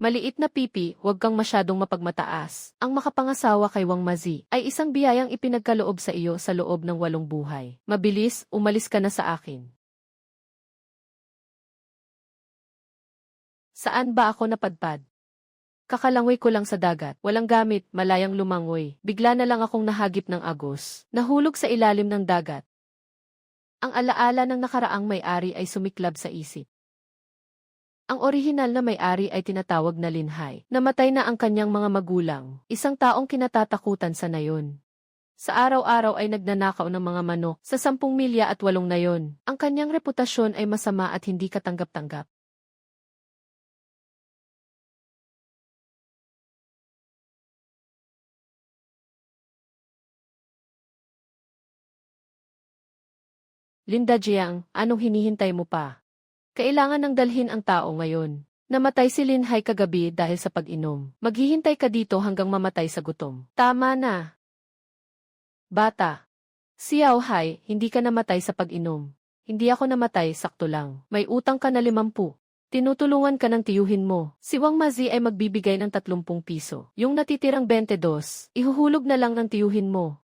Maliit na pipi, huwag kang masyadong mapagmataas. Ang makapangasawa kay Wang Mazi ay isang biyayang ipinagkaloob sa iyo sa loob ng 8 buhay. Mabilis, umalis ka na sa akin. Saan ba ako napadpad? Kakalangoy ko lang sa dagat, walang gamit, malayang lumangoy. Bigla na lang akong nahagip ng agos. Nahulog sa ilalim ng dagat. Ang alaala ng nakaraang may-ari ay sumiklab sa isip. Ang orihinal na may-ari ay tinatawag na Linhai. Namatay na ang kanyang mga magulang, isang taong kinatatakutan sa nayon. Sa araw-araw ay nagnanakaw ng mga manok sa 10 milya at 8 nayon. Ang kanyang reputasyon ay masama at hindi katanggap-tanggap. Linda Jiang, anong hinihintay mo pa? Kailangan nang dalhin ang tao ngayon. Namatay si Linhai kagabi dahil sa pag-inom. Maghihintay ka dito hanggang mamatay sa gutom. Tama na. Bata. Xiao Hai, hindi ka namatay sa pag-inom. Hindi ako namatay, sakto lang. May utang ka na 50. Tinutulungan ka ng tiyuhin mo. Si Wang Mazi ay magbibigay ng 30 piso. Yung natitirang 22, ihuhulog na lang ng tiyuhin mo.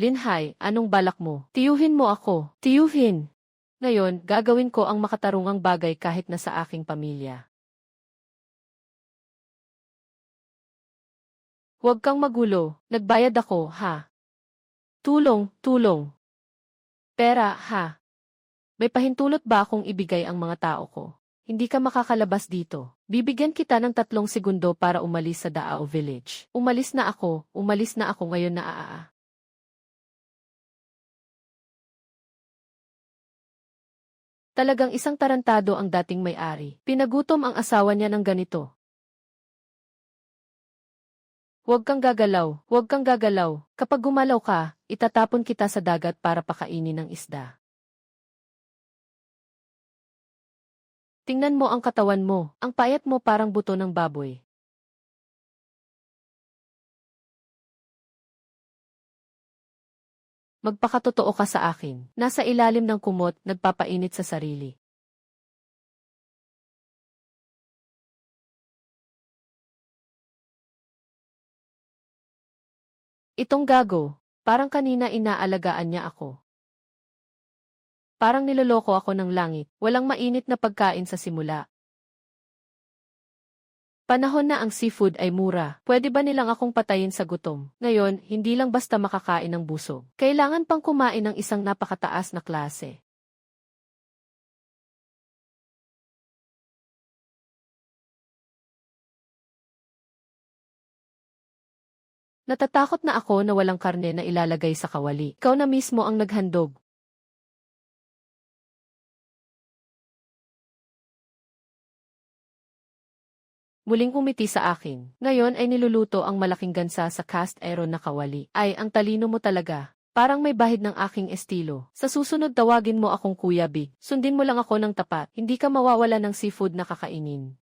Linhai, anong balak mo? Tiyuhin mo ako. Tiyuhin. Ngayon, gagawin ko ang makatarungang bagay kahit na sa aking pamilya. Huwag kang magulo. Nagbayad ako, ha? Tulong, tulong. Pera, ha? May pahintulot ba akong ibigay ang mga tao ko? Hindi ka makakalabas dito. Bibigyan kita ng 3 segundo para umalis sa Dao Village. Umalis na ako ngayon na aa. Talagang isang tarantado ang dating may-ari. Pinagutom ang asawa niya ng ganito. Huwag kang gagalaw, huwag kang gagalaw. Kapag gumalaw ka, itatapon kita sa dagat para pakainin ng isda. Tingnan mo ang katawan mo, ang payat mo parang buto ng baboy. Magpakatotoo ka sa akin. Nasa ilalim ng kumot, nagpapainit sa sarili. Itong gago, parang kanina inaalagaan niya ako. Parang niloloko ako ng langit, walang mainit na pagkain sa simula. Panahon na ang seafood ay mura, pwede ba nilang akong patayin sa gutom? Ngayon, hindi lang basta makakain ng busog. Kailangan pang kumain ng isang napakataas na klase. Natatakot na ako na walang karne na ilalagay sa kawali. Ikaw na mismo ang naghandog. Muling umiti sa akin. Ngayon ay niluluto ang malaking gansa sa cast iron na kawali. Ay, ang talino mo talaga. Parang may bahid ng aking estilo. Sa susunod tawagin mo akong Kuya Big. Sundin mo lang ako ng tapat. Hindi ka mawawala ng seafood na kakainin.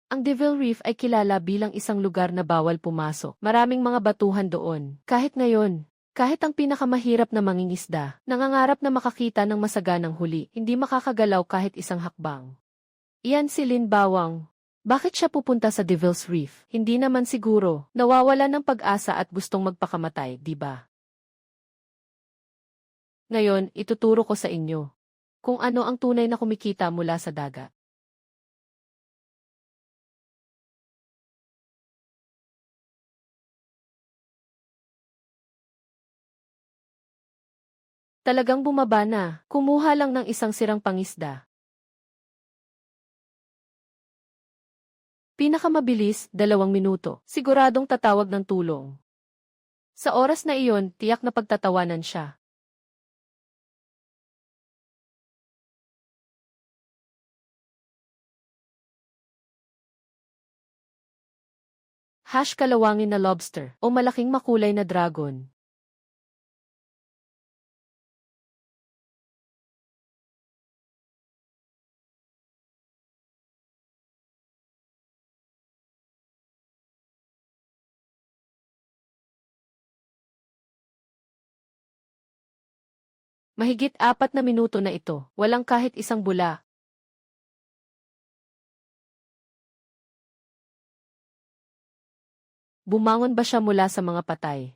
Ang Devil Reef ay kilala bilang isang lugar na bawal pumasok. Maraming mga batuhan doon. Kahit ngayon, kahit ang pinakamahirap na mangingisda, nangangarap na makakita ng masaganang huli, hindi makakagalaw kahit isang hakbang. Iyan si Lin Bawang. Bakit siya pupunta sa Devil's Reef? Hindi naman siguro. Nawawala ng pag-asa at gustong magpakamatay, di ba? Ngayon, ituturo ko sa inyo kung ano ang tunay na kumikita mula sa dagat. Talagang bumaba na. Kumuha lang ng isang sirang pangisda. Pinakamabilis, 2 minuto. Siguradong tatawag ng tulong. Sa oras na iyon, tiyak na pagtatawanan siya. Kalawangin na lobster o malaking makulay na dragon. Mahigit 4 na minuto na ito, walang kahit isang bula. Bumangon ba siya mula sa mga patay?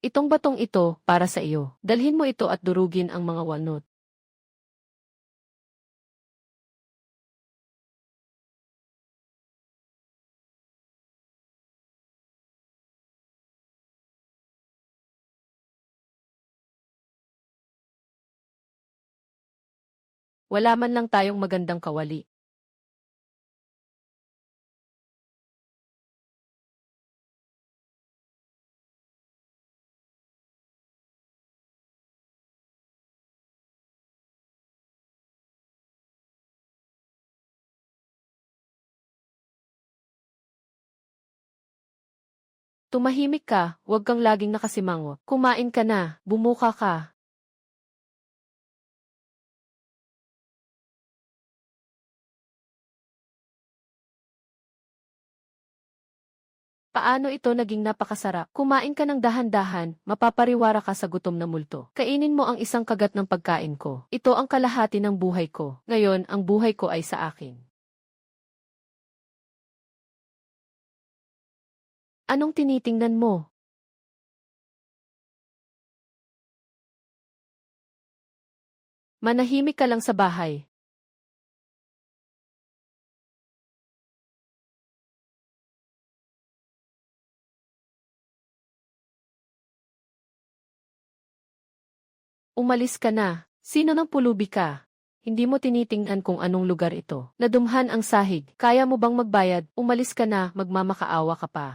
Itong batong ito, para sa iyo. Dalhin mo ito at durugin ang mga walnut. Wala man lang tayong magandang kawali. Tumahimik ka, huwag kang laging nakasimangot. Kumain ka na, bumuka ka. Paano ito naging napakasarap? Kumain ka ng dahan-dahan, mapapariwara ka sa gutom na multo. Kainin mo ang isang kagat ng pagkain ko. Ito ang kalahati ng buhay ko. Ngayon, ang buhay ko ay sa akin. Anong tinitingnan mo? Manahimik ka lang sa bahay. Umalis ka na. Sino ng pulubi ka? Hindi mo tinitingnan kung anong lugar ito. Nadumhan ang sahig. Kaya mo bang magbayad? Umalis ka na, magmamakaawa ka pa.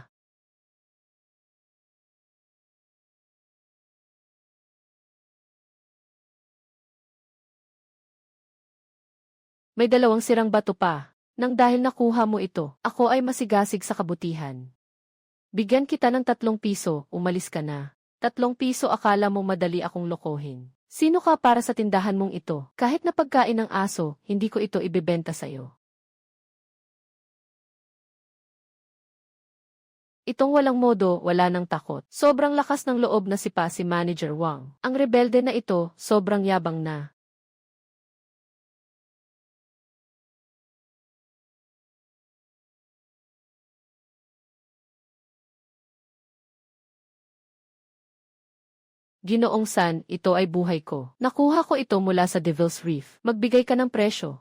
May dalawang sirang bato pa. Nang dahil nakuha mo ito, ako ay masigasig sa kabutihan. Bigyan kita ng 3 piso, umalis ka na. 3 piso, akala mo madali akong lokohin. Sino ka para sa tindahan mong ito? Kahit na pagkain ng aso, hindi ko ito ibebenta sa'yo. Itong walang modo, wala ng takot. Sobrang lakas ng loob na si Manager Wang. Ang rebelde na ito, sobrang yabang na. Ginoong San, ito ay buhay ko. Nakuha ko ito mula sa Devil's Reef. Magbigay ka ng presyo.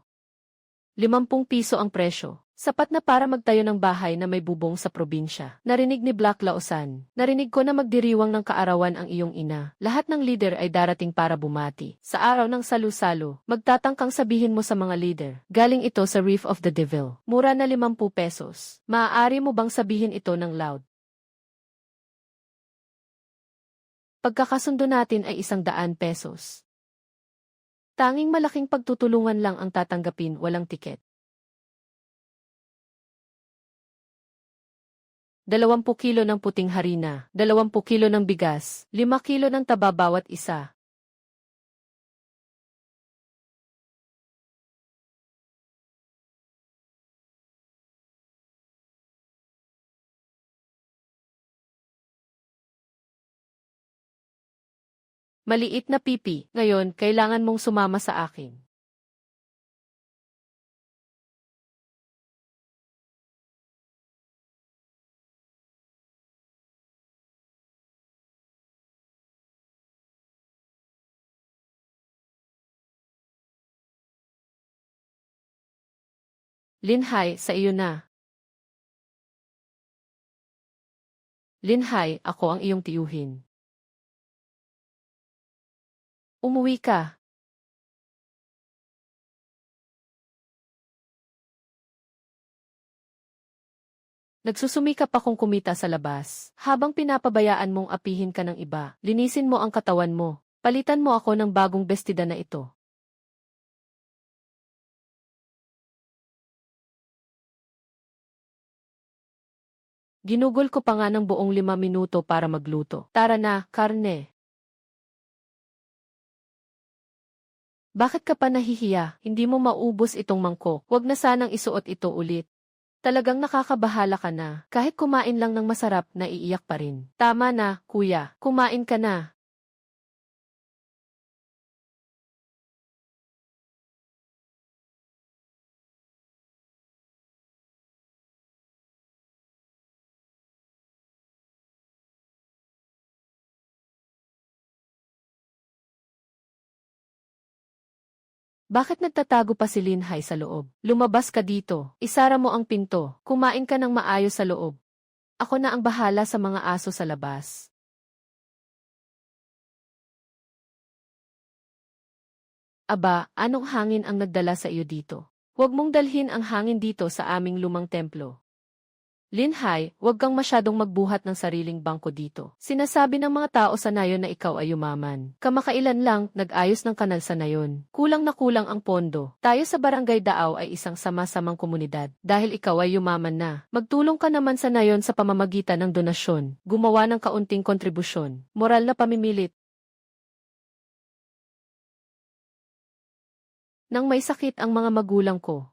50 piso ang presyo. Sapat na para magtayo ng bahay na may bubong sa probinsya. Narinig ni Black Laosan. Narinig ko na magdiriwang ng kaarawan ang iyong ina. Lahat ng leader ay darating para bumati. Sa araw ng salu-salo, magtatangkang sabihin mo sa mga leader. Galing ito sa Reef of the Devil. Mura na 50 pesos. Maaari mo bang sabihin ito ng loud? Pagkakasundo natin ay 100 pesos. Tanging malaking pagtutulungan lang ang tatanggapin, walang tiket. 20 kilo ng puting harina, 20 kilo ng bigas, 5 kilo ng taba bawat isa. Maliit na pipi, ngayon kailangan mong sumama sa akin. Linhay, sa iyo na. Linhay, ako ang iyong tiyuhin. Umuwi ka. Nagsusumikap akong kumita sa labas. Habang pinapabayaan mong apihin ka ng iba, linisin mo ang katawan mo. Palitan mo ako ng bagong bestida na ito. Ginugol ko pa nga ng buong 5 minuto para magluto. Tara na, karne. Bakit ka pa nahihiya? Hindi mo maubos itong mangkok. Huwag na sanang isuot ito ulit. Talagang nakakabahala ka na. Kahit kumain lang ng masarap, naiiyak pa rin. Tama na, kuya. Kumain ka na. Bakit nagtatago pa si Linhay sa loob? Lumabas ka dito. Isara mo ang pinto. Kumain ka ng maayos sa loob. Ako na ang bahala sa mga aso sa labas. Aba, anong hangin ang nagdala sa iyo dito? Huwag mong dalhin ang hangin dito sa aming lumang templo. Linhay, huwag kang masyadong magbuhat ng sariling bangko dito. Sinasabi ng mga tao sa nayon na ikaw ay yumaman. Kamakailan lang, nag-ayos ng kanal sa nayon. Kulang na kulang ang pondo. Tayo sa Barangay Daaw ay isang sama-samang komunidad. Dahil ikaw ay yumaman na. Magtulong ka naman sa nayon sa pamamagitan ng donasyon. Gumawa ng kaunting kontribusyon. Moral na pamimilit. Nang may sakit ang mga magulang ko,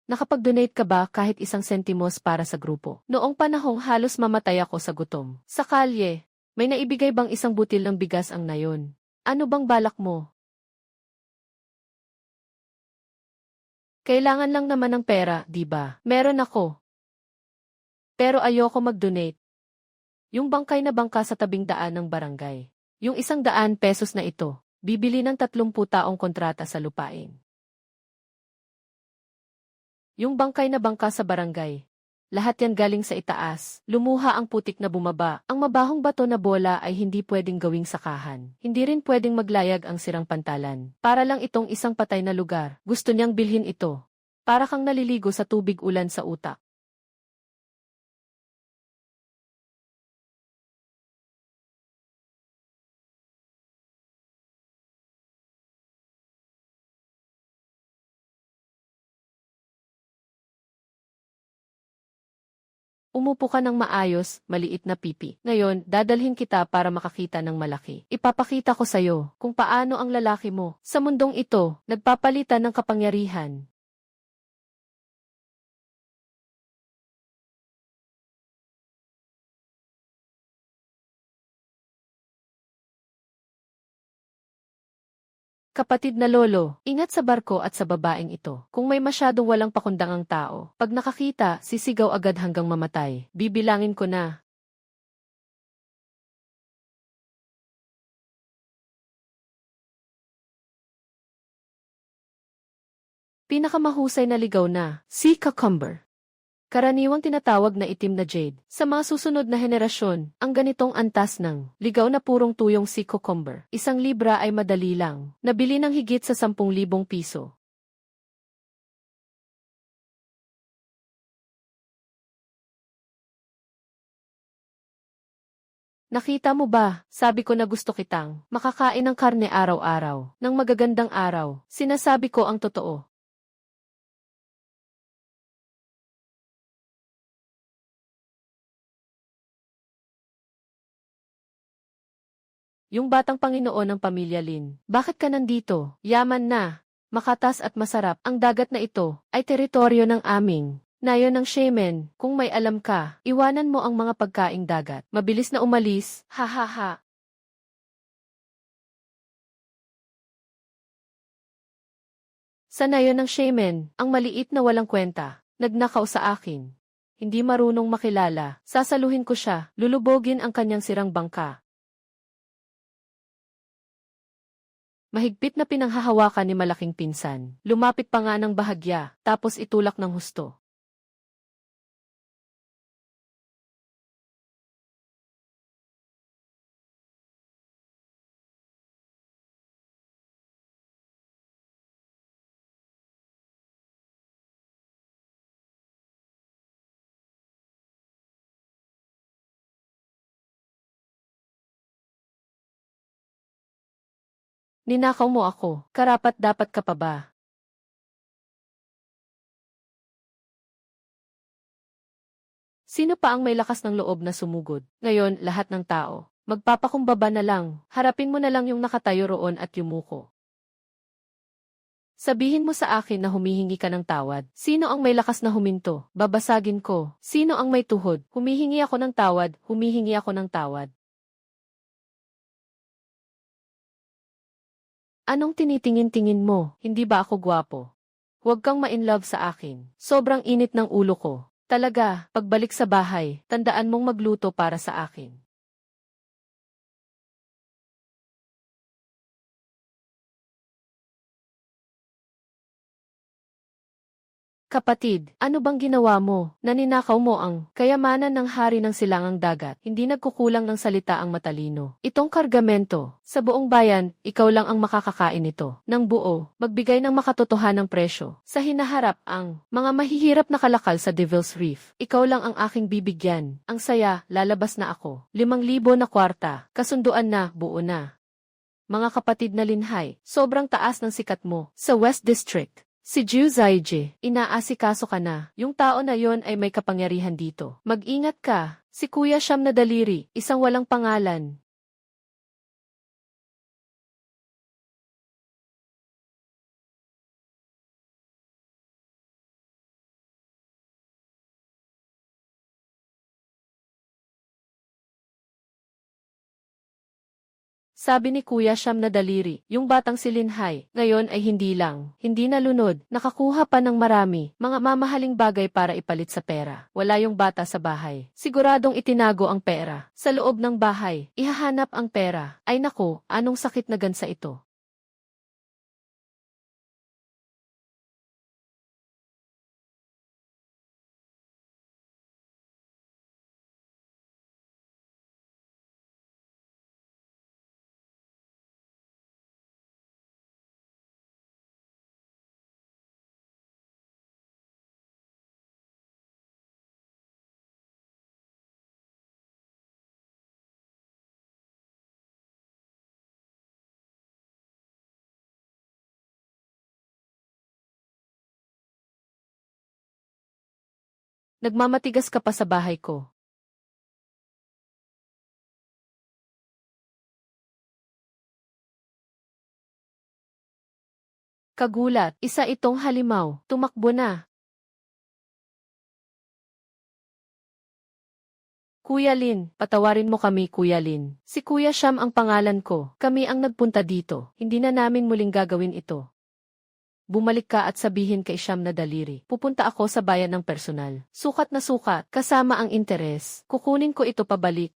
nakapag-donate ka ba kahit isang sentimos para sa grupo? Noong panahong halos mamatay ako sa gutom. Sa kalye, may naibigay bang isang butil ng bigas ang nayon? Ano bang balak mo? Kailangan lang naman ng pera, di ba? Meron ako. Pero ayoko mag-donate. Yung bangkay na bangka sa tabing daan ng barangay. Yung 100 pesos na ito, bibili ng 30 taong kontrata sa lupain. Yung bangkay na bangka sa barangay. Lahat yan galing sa itaas. Lumuha ang putik na bumaba. Ang mabahong bato na bola ay hindi pwedeng gawing sakahan. Hindi rin pwedeng maglayag ang sirang pantalan. Para lang itong isang patay na lugar. Gusto niyang bilhin ito. Para kang naliligo sa tubig ulan sa utak. Umupo ka ng maayos, maliit na pipi. Ngayon, dadalhin kita para makakita ng malaki. Ipapakita ko sa'yo kung paano ang lalaki mo. Sa mundong ito, nagpapalitan ng kapangyarihan. Kapatid na lolo, ingat sa barko at sa babaeng ito. Kung may masyadong walang pakundangang tao, pag nakakita, sisigaw agad hanggang mamatay. Bibilangin ko na. Pinakamahusay na ligaw na, sea cucumber. Karaniwang tinatawag na itim na jade. Sa mga susunod na henerasyon, ang ganitong antas ng ligaw na purong tuyong sea cucumber. 1 libra ay madali lang. Nabili ng higit sa 10,000 piso. Nakita mo ba? Sabi ko na gusto kitang makakain ng karne araw-araw. Ng magagandang araw. Sinasabi ko ang totoo. Yung batang Panginoon ng pamilya Lin. Bakit ka nandito? Yaman na. Makatas at masarap. Ang dagat na ito ay teritoryo ng aming nayon ng shaman. Kung may alam ka, iwanan mo ang mga pagkaing dagat. Mabilis na umalis. Ha ha ha. Sa nayon ng shaman, ang maliit na walang kwenta, nagnakaw sa akin. Hindi marunong makilala. Sasaluhin ko siya. Lulubogin ang kanyang sirang bangka. Mahigpit na pinanghahawakan ni malaking pinsan. Lumapit pa nga ng bahagya, tapos itulak ng husto. Ninakaw mo ako. Karapat dapat ka pa ba? Sino pa ang may lakas ng loob na sumugod? Ngayon, lahat ng tao. Magpapakumbaba na lang. Harapin mo na lang yung nakatayo roon at yumuko. Sabihin mo sa akin na humihingi ka ng tawad. Sino ang may lakas na huminto? Babasagin ko. Sino ang may tuhod? Humihingi ako ng tawad, humihingi ako ng tawad. Anong tinitingin-tingin mo? Hindi ba ako gwapo? Huwag kang ma-inlove sa akin. Sobrang init ng ulo ko. Talaga, pagbalik sa bahay, tandaan mong magluto para sa akin. Kapatid, ano bang ginawa mo? Naninakaw mo ang kayamanan ng hari ng silangang dagat. Hindi nagkukulang ng salita ang matalino. Itong kargamento, sa buong bayan, ikaw lang ang makakakain nito. Nang buo, magbigay ng makatotohanang presyo. Sa hinaharap ang mga mahihirap na kalakal sa Devil's Reef. Ikaw lang ang aking bibigyan. Ang saya, lalabas na ako. 5,000 na kwarta. Kasunduan na, buo na. Mga kapatid na linhay, sobrang taas ng sikat mo sa West District. Si Jiu Zaiji, inaasikaso ka na. Yung tao na yon ay may kapangyarihan dito. Mag-ingat ka. Si Kuya Siyam na Daliri, isang walang pangalan. Sabi ni Kuya Siyam na Daliri, yung batang si Linhay, ngayon ay hindi nalunod, nakakuha pa ng marami, mga mamahaling bagay para ipalit sa pera. Wala yung bata sa bahay. Siguradong itinago ang pera. Sa loob ng bahay, ihahanap ang pera. Ay nako, anong sakit na gansa ito? Nagmamatigas ka pa sa bahay ko. Kagulat, isa itong halimaw, tumakbo na. Kuya Lin, patawarin mo kami Kuya Lin. Si Kuya Siyam ang pangalan ko. Kami ang nagpunta dito. Hindi na namin muling gagawin ito. Bumalik ka at sabihin kay Siyam na Daliri. Pupunta ako sa bayan ng personal. Sukat na sukat, kasama ang interes. Kukunin ko ito pabalik.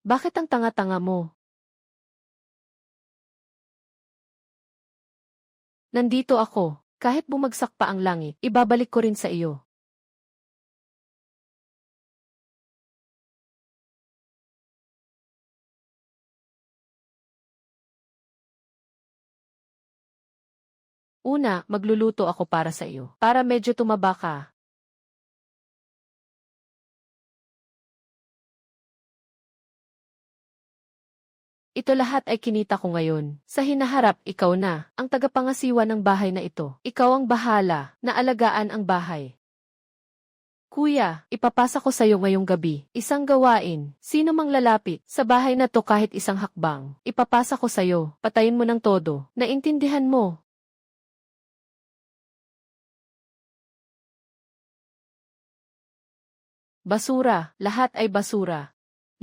Bakit ang tanga-tanga mo? Nandito ako. Kahit bumagsak pa ang langit, ibabalik ko rin sa iyo. Una, magluluto ako para sa iyo. Para medyo tumaba ka. Ito lahat ay kinita ko ngayon. Sa hinaharap, ikaw na, ang tagapangasiwa ng bahay na ito. Ikaw ang bahala, na alagaan ang bahay. Kuya, ipapasa ko sa'yo ngayong gabi. Isang gawain. Sino mang lalapit sa bahay na to kahit isang hakbang. Ipapasa ko sa'yo. Patayin mo ng todo. Naintindihan mo. Basura. Lahat ay basura.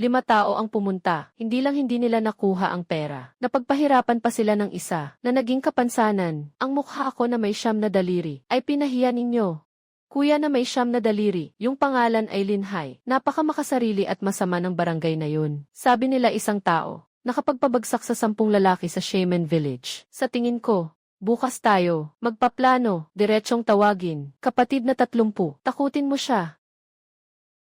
5 tao ang pumunta, hindi nila nakuha ang pera. Napagpahirapan pa sila ng isa, na naging kapansanan. Ang mukha ako na may Siyam na Daliri, ay pinahiya ninyo. Kuya na may Siyam na Daliri, yung pangalan ay Linhay. Napakamakasarili at masama ng barangay na yun. Sabi nila isang tao, nakapagpabagsak sa 10 lalaki sa Shaman Village. Sa tingin ko, bukas tayo, magpaplano, diretsong tawagin, kapatid na 30, takutin mo siya.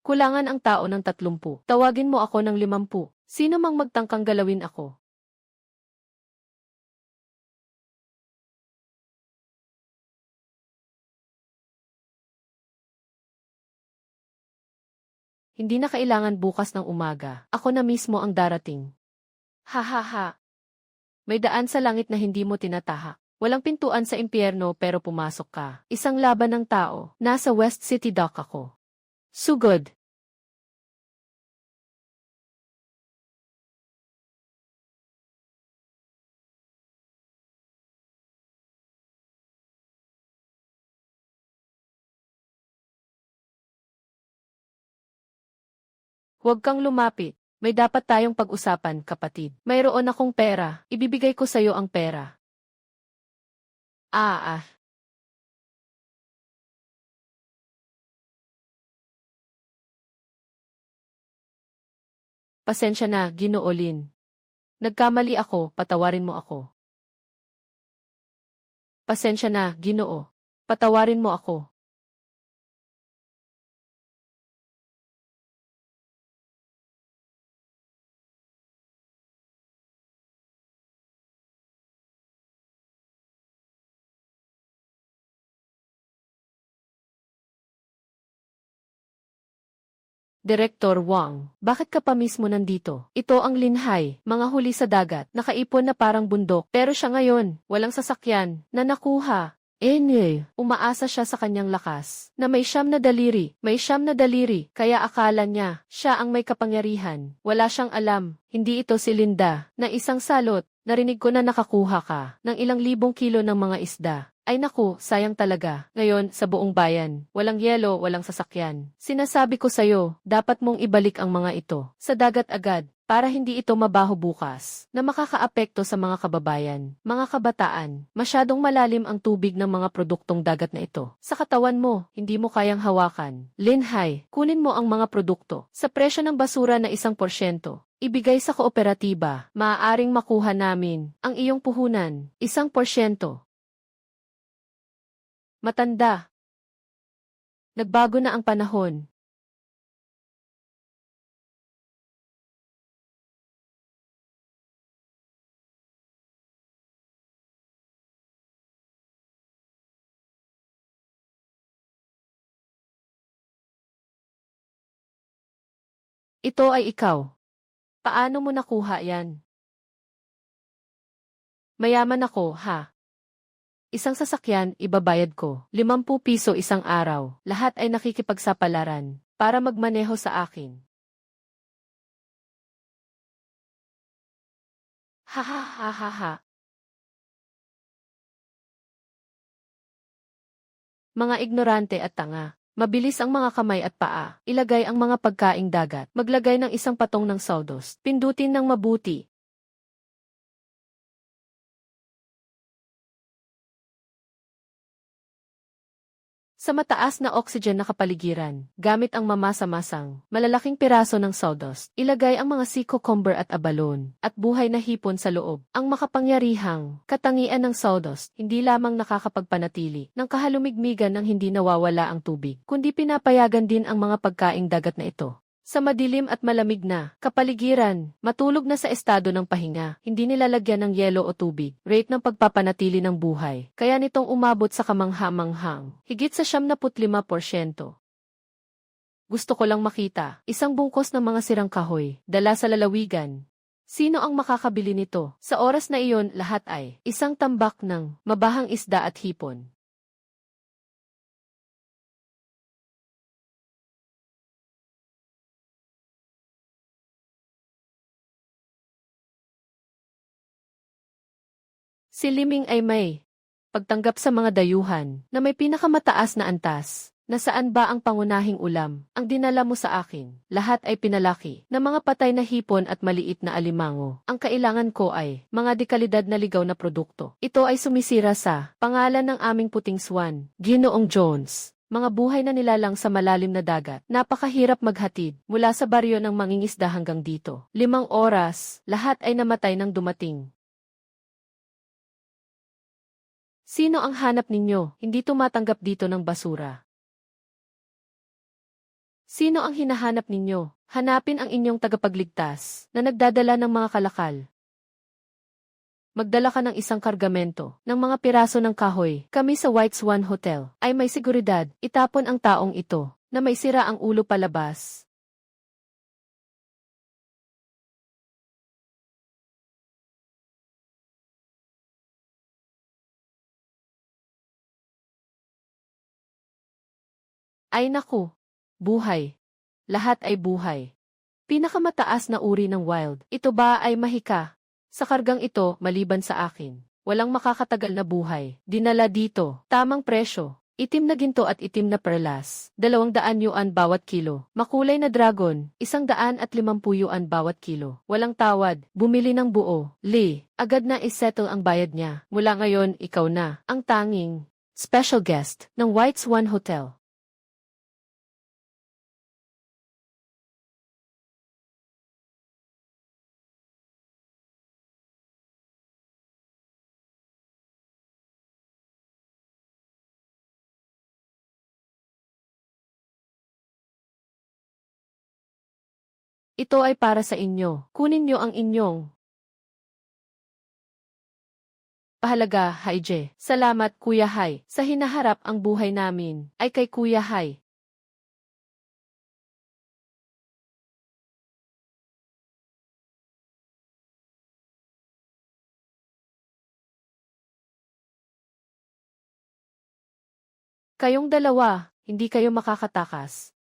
Kulangan ang tao ng 30. Tawagin mo ako ng 50. Sino mang magtangkang galawin ako. Hindi na kailangan bukas ng umaga. Ako na mismo ang darating. Ha ha ha. May daan sa langit na hindi mo tinatahak. Walang pintuan sa impyerno pero pumasok ka. Isang laban ng tao. Nasa West City Dock ako. Sugod. Huwag kang lumapit. May dapat tayong pag-usapan, kapatid. Mayroon akong pera. Ibibigay ko sa'yo ang pera. Ah, ah. Pasensya na, Ginoo Lin. Nagkamali ako, patawarin mo ako. Pasensya na, Ginoo. Patawarin mo ako. Direktor Wang, bakit ka pa mismo nandito? Ito ang linhay, mga huli sa dagat, nakaipon na parang bundok. Pero siya ngayon, walang sasakyan, na nakuha. Umaasa siya sa kanyang lakas, na may siyam na daliri, kaya akala niya, siya ang may kapangyarihan. Wala siyang alam, hindi ito si Linda, na isang salot. Narinig ko na nakakuha ka ng ilang libong kilo ng mga isda. Ay naku, sayang talaga. Ngayon, sa buong bayan, walang yelo, walang sasakyan. Sinasabi ko sa'yo, dapat mong ibalik ang mga ito sa dagat agad para hindi ito mabaho bukas na makakaapekto sa mga kababayan, mga kabataan. Masyadong malalim ang tubig ng mga produktong dagat na ito. Sa katawan mo, hindi mo kayang hawakan. Linhay, kunin mo ang mga produkto sa presyo ng basura na 1%. Ibigay sa kooperatiba, maaaring makuha namin ang iyong puhunan, 1%. Matanda. Nagbago na ang panahon. Ito ay ikaw. Paano mo nakuha yan? Mayaman ako, ha? Isang sasakyan, ibabayad ko. 50 piso isang araw. Lahat ay nakikipagsapalaran para magmaneho sa akin. Ha ha ha ha ha. Mga ignorante at tanga. Mabilis ang mga kamay at paa. Ilagay ang mga pagkaing dagat. Maglagay ng isang patong ng sawdust. Pindutin ng mabuti. Sa mataas na oxygen na kapaligiran, gamit ang mamasa-masang, malalaking piraso ng sawdust, ilagay ang mga sea cucumber at abalone, at buhay na hipon sa loob. Ang makapangyarihang katangian ng sawdust, hindi lamang nakakapagpanatili ng kahalumigmigan ng hindi nawawala ang tubig, kundi pinapayagan din ang mga pagkaing dagat na ito. Sa madilim at malamig na kapaligiran, matulog na sa estado ng pahinga, hindi nilalagyan ng yelo o tubig, rate ng pagpapanatili ng buhay, kaya nitong umabot sa kamangha-manghang, higit sa 75%. Gusto ko lang makita, isang bungkos ng mga sirang kahoy, dala sa lalawigan. Sino ang makakabili nito? Sa oras na iyon, lahat ay isang tambak ng mabahang isda at hipon. Si Liming ay may pagtanggap sa mga dayuhan na may pinakamataas na antas. Nasaan ba ang pangunahing ulam? Ang dinala mo sa akin. Lahat ay pinalaki na mga patay na hipon at maliit na alimango. Ang kailangan ko ay mga dekalidad na ligaw na produkto. Ito ay sumisira sa pangalan ng aming puting swan, Ginoong Jones. Mga buhay na nilalang sa malalim na dagat. Napakahirap maghatid mula sa baryo ng mangingisda hanggang dito. 5 oras, lahat ay namatay nang dumating. Sino ang hanap ninyo? Hindi tumatanggap dito ng basura. Sino ang hinahanap ninyo? Hanapin ang inyong tagapagligtas na nagdadala ng mga kalakal. Magdala ka ng isang kargamento ng mga piraso ng kahoy. Kami sa White Swan Hotel ay may seguridad. Itapon ang taong ito na may sira ang ulo palabas. Ay naku! Buhay. Lahat ay buhay. Pinakamataas na uri ng wild. Ito ba ay mahika? Sa kargang ito, maliban sa akin, walang makakatagal na buhay. Dinala dito. Tamang presyo. Itim na ginto at itim na perlas. 200 yuan bawat kilo. Makulay na dragon. 150 yuan bawat kilo. Walang tawad. Bumili ng buo. Lee, agad na isettle ang bayad niya. Mula ngayon, ikaw na ang tanging special guest ng White Swan Hotel. Ito ay para sa inyo. Kunin niyo ang inyong pahalaga, Haije. Salamat, Kuya Hai. Sa hinaharap ang buhay namin ay kay Kuya Hai. Kayong dalawa, hindi kayo makakatakas.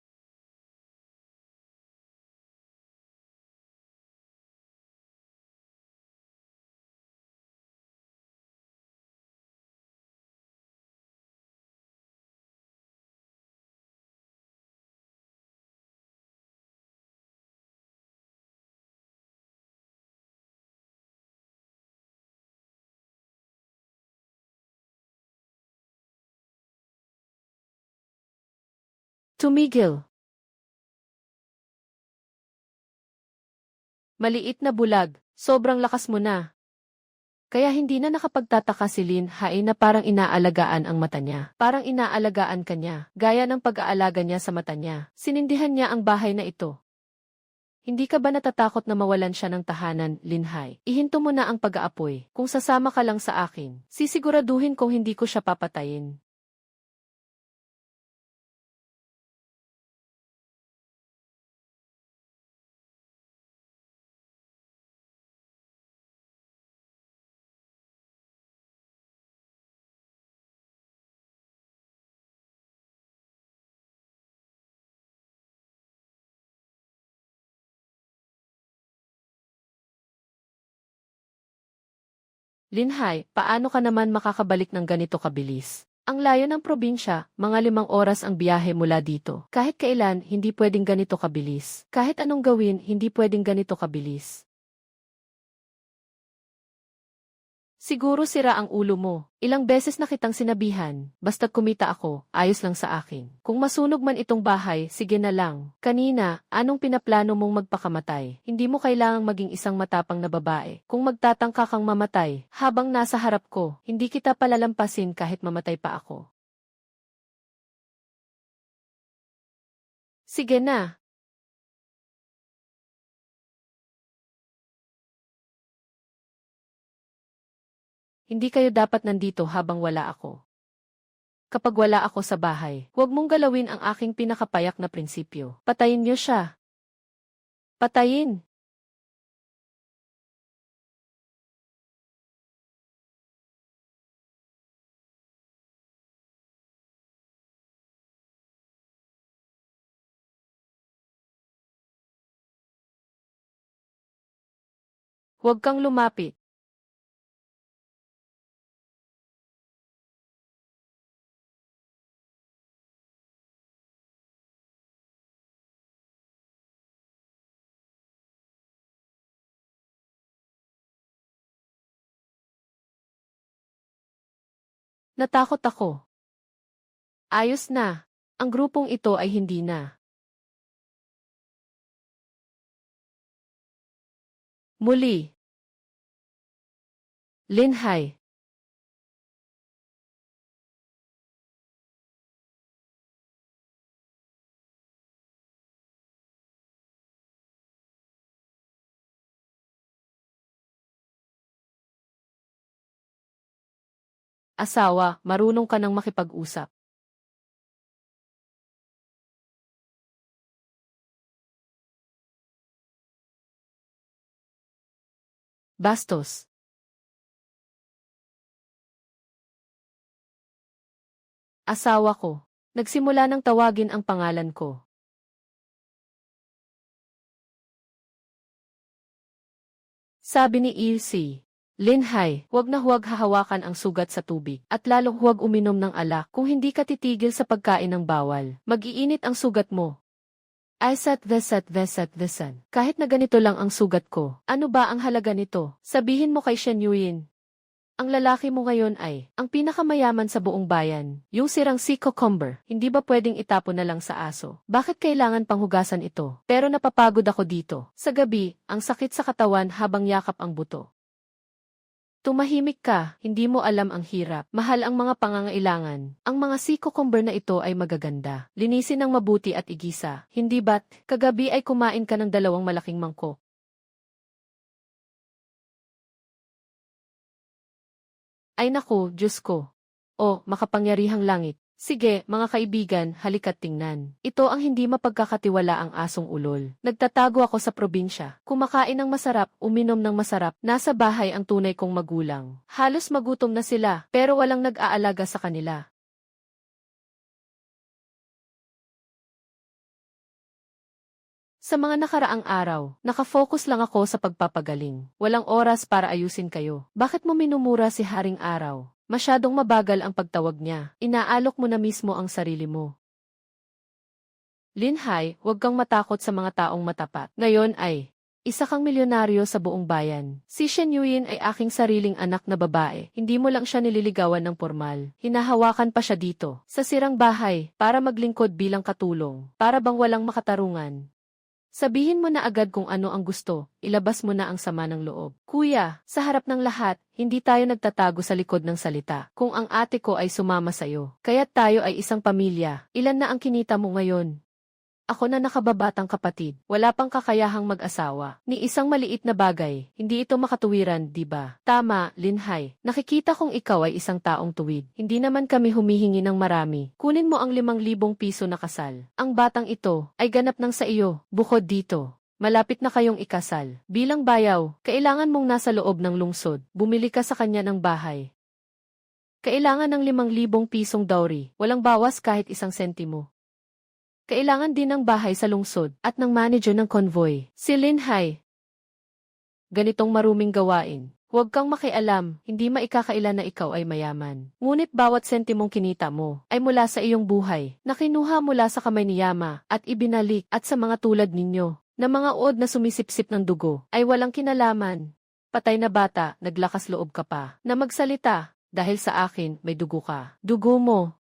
Tumigil. Maliit na bulag, sobrang lakas mo na. Kaya hindi na nakapagtataka si Lin Hai na parang inaalagaan ang mata niya. Parang inaalagaan ka niya, gaya ng pag-aalaga niya sa mata niya. Sinindihan niya ang bahay na ito. Hindi ka ba natatakot na mawalan siya ng tahanan, Lin Hai? Ihinto mo na ang pag-aapoy. Kung sasama ka lang sa akin, sisiguraduhin kong hindi ko siya papatayin. Linhay, paano ka naman makakabalik ng ganito kabilis? Ang layo ng probinsya, mga 5 oras ang biyahe mula dito. Kahit kailan, hindi pwedeng ganito kabilis. Kahit anong gawin, hindi pwedeng ganito kabilis. Siguro sira ang ulo mo. Ilang beses na kitang sinabihan, basta kumita ako, ayos lang sa akin. Kung masunog man itong bahay, sige na lang. Kanina, anong pinaplano mong magpakamatay? Hindi mo kailangang maging isang matapang na babae. Kung magtatangka kang mamatay, habang nasa harap ko, hindi kita palalampasin kahit mamatay pa ako. Sige na. Hindi kayo dapat nandito habang wala ako. Kapag wala ako sa bahay, huwag mong galawin ang aking pinakapayak na prinsipyo. Patayin niyo siya. Patayin! Huwag kang lumapit. Natakot ako. Ayos na. Ang grupong ito ay hindi na. Muli. Linhay. Asawa, marunong ka nang makipag-usap. Bastos. Asawa ko. Nagsimula ng tawagin ang pangalan ko. Sabi ni Ilse, Linhay, huwag na huwag hahawakan ang sugat sa tubig, at lalong huwag uminom ng alak kung hindi ka titigil sa pagkain ng bawal. Mag-iinit ang sugat mo. I said this at this at this an. Kahit na ganito lang ang sugat ko, ano ba ang halaga nito? Sabihin mo kay Shen Yuyin. Ang lalaki mo ngayon ay ang pinakamayaman sa buong bayan. Yung sirang si cucumber, hindi ba pwedeng itapon na lang sa aso? Bakit kailangan panghugasan ito? Pero napapagod ako dito. Sa gabi, ang sakit sa katawan habang yakap ang buto. Tumahimik ka, hindi mo alam ang hirap. Mahal ang mga pangangailangan. Ang mga si cucumber na ito ay magaganda. Linisin ng mabuti at igisa. Hindi ba't, kagabi ay kumain ka ng 2 malaking mangkok. Ay naku, Diyos ko. O, makapangyarihang langit. Sige, mga kaibigan, halika't tingnan. Ito ang hindi mapagkakatiwalaang asong ulol. Nagtatago ako sa probinsya. Kumakain ng masarap, uminom ng masarap. Nasa bahay ang tunay kong magulang. Halos magutom na sila, pero walang nag-aalaga sa kanila. Sa mga nakaraang araw, nakafocus lang ako sa pagpapagaling. Walang oras para ayusin kayo. Bakit mo minumura si Haring Araw? Masyadong mabagal ang pagtawag niya. Inaalok mo na mismo ang sarili mo. Linhay, huwag kang matakot sa mga taong matapat. Ngayon ay, isa kang milyonaryo sa buong bayan. Si Shen Yuyin ay aking sariling anak na babae. Hindi mo lang siya nililigawan ng formal. Hinahawakan pa siya dito, sa sirang bahay, para maglingkod bilang katulong. Para bang walang makatarungan. Sabihin mo na agad kung ano ang gusto, ilabas mo na ang sama ng loob. Kuya, sa harap ng lahat, hindi tayo nagtatago sa likod ng salita. Kung ang ate ko ay sumama sa'yo, kaya't tayo ay isang pamilya, ilan na ang kinita mo ngayon? Ako na nakababatang kapatid, wala pang kakayahang mag-asawa. Ni isang maliit na bagay, hindi ito makatuwiran, di ba? Tama, Linhay. Nakikita kong ikaw ay isang taong tuwid. Hindi naman kami humihingi ng marami. Kunin mo ang 5,000 piso na kasal. Ang batang ito ay ganap ng sa iyo, bukod dito. Malapit na kayong ikasal. Bilang bayaw, kailangan mong nasa loob ng lungsod. Bumili ka sa kanya ng bahay. Kailangan ng 5,000 pisong dowry, walang bawas kahit 1 sentimo. Kailangan din ng bahay sa lungsod at ng manager ng convoy. Si Linhay. Ganitong maruming gawain. Huwag kang makialam, hindi maikakailan na ikaw ay mayaman. Ngunit bawat sentimong kinita mo ay mula sa iyong buhay, na kinuha mula sa kamay ni Yama at ibinalik at sa mga tulad ninyo, na mga uod na sumisipsip ng dugo, ay walang kinalaman. Patay na bata, naglakas loob ka pa, na magsalita, dahil sa akin may dugo ka. Dugo mo.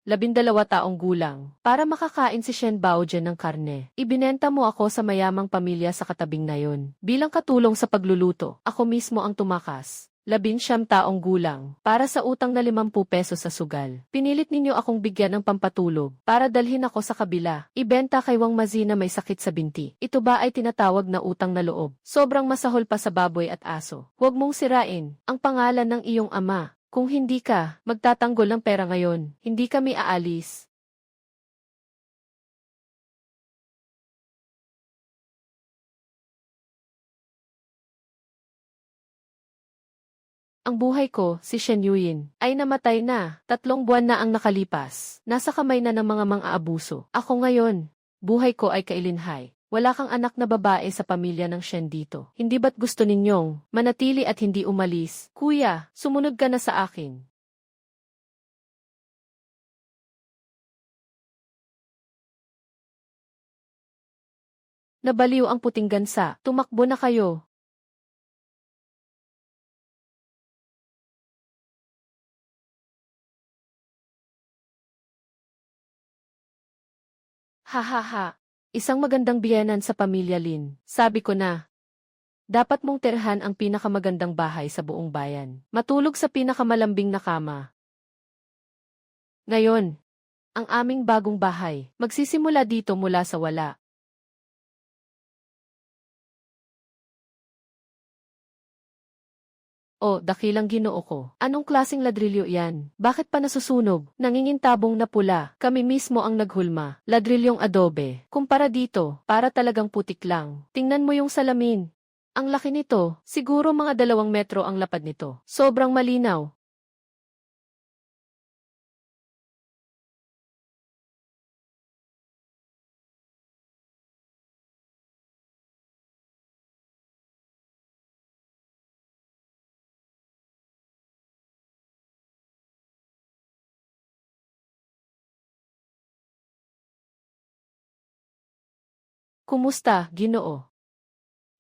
12 taong gulang, para makakain si Shen Baojian ng karne. Ibinenta mo ako sa mayamang pamilya sa katabing na yon. Bilang katulong sa pagluluto, ako mismo ang tumakas. 19 taong gulang, para sa utang na 50 pesos sa sugal. Pinilit ninyo akong bigyan ng pampatulog, para dalhin ako sa kabila. Ibenta kay Wang Mazi na may sakit sa binti. Ito ba ay tinatawag na utang na loob? Sobrang masahol pa sa baboy at aso. Huwag mong sirain ang pangalan ng iyong ama. Kung hindi ka magtatanggol ng pera ngayon, hindi kami aalis. Ang buhay ko, si Shen Yuyin, ay namatay na. 3 buwan na ang nakalipas. Nasa kamay na ng mga mang-aabuso. Ako ngayon, buhay ko ay kailinhay. Wala kang anak na babae sa pamilya ng Shen dito. Hindi ba't gusto ninyong manatili at hindi umalis? Kuya, sumunod ka na sa akin. Nabaliw ang puting gansa. Tumakbo na kayo. Ha ha ha. Isang magandang biyenan sa pamilya Lin. Sabi ko na. Dapat mong tirhan ang pinakamagandang bahay sa buong bayan. Matulog sa pinakamalambing na kama. Ngayon, ang aming bagong bahay, magsisimula dito mula sa wala. O, dakilang Ginoo ko. Anong klaseng ladrilyo yan? Bakit pa nasusunog? Nangingintabong na pula. Kami mismo ang naghulma. Ladrilyong adobe. Kumpara dito, para talagang putik lang. Tingnan mo yung salamin. Ang laki nito, siguro mga 2 metro ang lapad nito. Sobrang malinaw. Kumusta, Ginoo?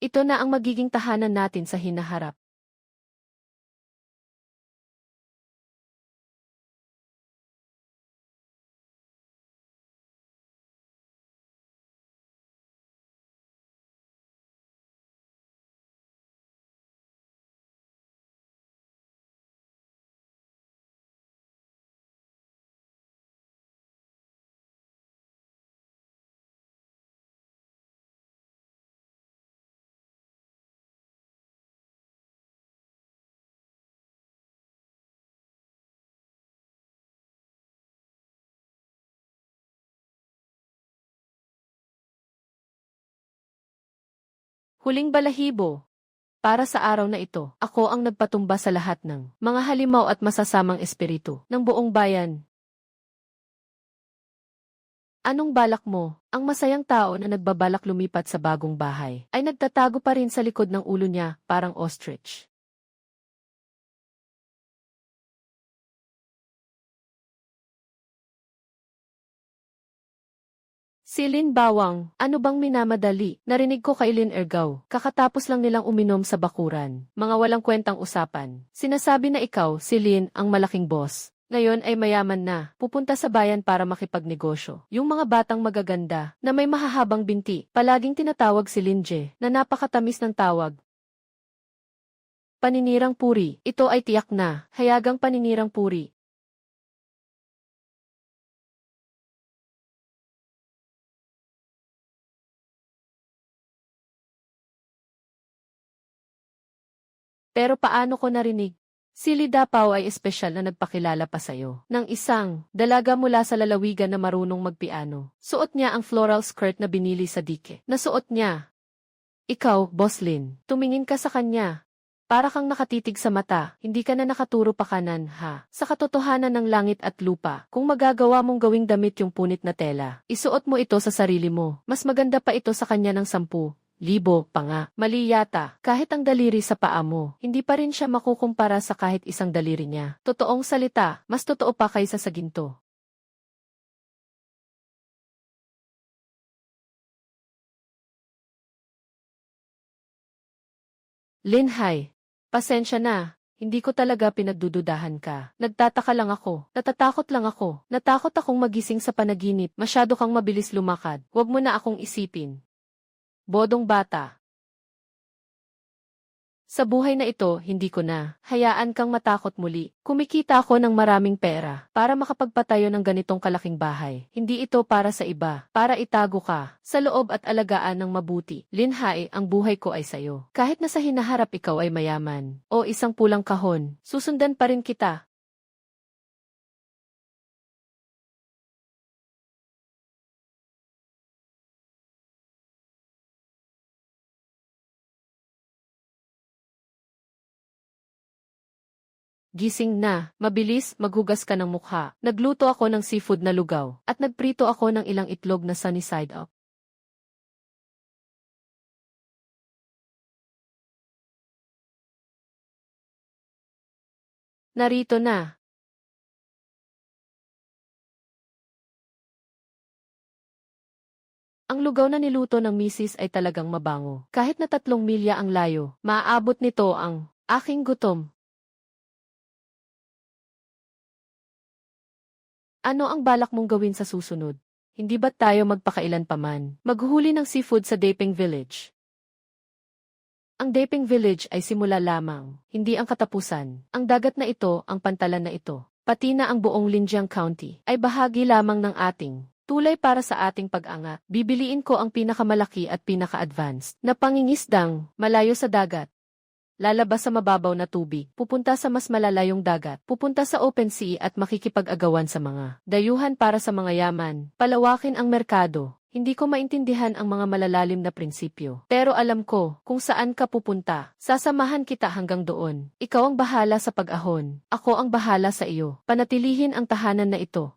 Ito na ang magiging tahanan natin sa hinaharap. Huling balahibo. Para sa araw na ito, ako ang nagpatumba sa lahat ng mga halimaw at masasamang espiritu ng buong bayan. Anong balak mo? Ang masayang tao na nagbabalak lumipat sa bagong bahay ay nagtatago pa rin sa likod ng ulo niya, parang ostrich. Si Lin Bawang, ano bang minamadali? Narinig ko kay Lin Ergaw, kakatapos lang nilang uminom sa bakuran. Mga walang kwentang usapan. Sinasabi na ikaw, si Lin, ang malaking boss. Ngayon ay mayaman na, pupunta sa bayan para makipagnegosyo. Yung mga batang magaganda, na may mahahabang binti, palaging tinatawag si Linje, na napakatamis ng tawag. Paninirang puri, ito ay tiyak na, hayagang paninirang puri. Pero paano ko narinig? Si Lidapaw ay espesyal na nagpakilala pa sa'yo ng isang dalaga mula sa lalawigan na marunong magpiano. Suot niya ang floral skirt na binili sa dike. Nasuot niya. Ikaw, Boss Lin, tumingin ka sa kanya. Para kang nakatitig sa mata, hindi ka na nakaturo pa kanan, ha? Sa katotohanan ng langit at lupa, kung magagawa mong gawing damit yung punit na tela, isuot mo ito sa sarili mo. Mas maganda pa ito sa kanya ng 10,000 pa nga. Mali yata, kahit ang daliri sa paa mo, hindi pa rin siya makukumpara sa kahit isang daliri niya. Totoong salita, mas totoo pa kaysa sa ginto. Linhay, pasensya na, hindi ko talaga pinagdududahan ka. Nagtataka lang ako, natatakot lang ako, natakot akong magising sa panaginip, masyado kang mabilis lumakad, huwag mo na akong isipin. Bodong bata. Sa buhay na ito, hindi ko na. Hayaan kang matakot muli. Kumikita ako ng maraming pera para makapagpatayo ng ganitong kalaking bahay. Hindi ito para sa iba, para itago ka sa loob at alagaan ng mabuti. Linhay, ang buhay ko ay sayo. Kahit na sa hinaharap ikaw ay mayaman o isang pulang kahon, susundan pa rin kita. Gising na, mabilis, maghugas ka ng mukha. Nagluto ako ng seafood na lugaw, at nagprito ako ng ilang itlog na sunny side up. Narito na. Ang lugaw na niluto ng misis ay talagang mabango. Kahit na 3 milya ang layo, maaabot nito ang aking gutom. Ano ang balak mong gawin sa susunod? Hindi ba't tayo magpakailan paman? Maghuhuli ng seafood sa Daping Village. Ang Daping Village ay simula lamang, hindi ang katapusan. Ang dagat na ito, ang pantalan na ito, pati na ang buong Linjiang County, ay bahagi lamang ng ating tulay para sa ating pag-angat. Bibiliin ko ang pinakamalaki at pinaka-advanced na pangingisdang malayo sa dagat. Lalabas sa mababaw na tubig, pupunta sa mas malalayong dagat, pupunta sa open sea at makikipag-agawan sa mga dayuhan para sa mga yaman, palawakin ang merkado. Hindi ko maintindihan ang mga malalalim na prinsipyo. Pero alam ko kung saan ka pupunta. Sasamahan kita hanggang doon. Ikaw ang bahala sa pag-ahon. Ako ang bahala sa iyo. Panatilihin ang tahanan na ito.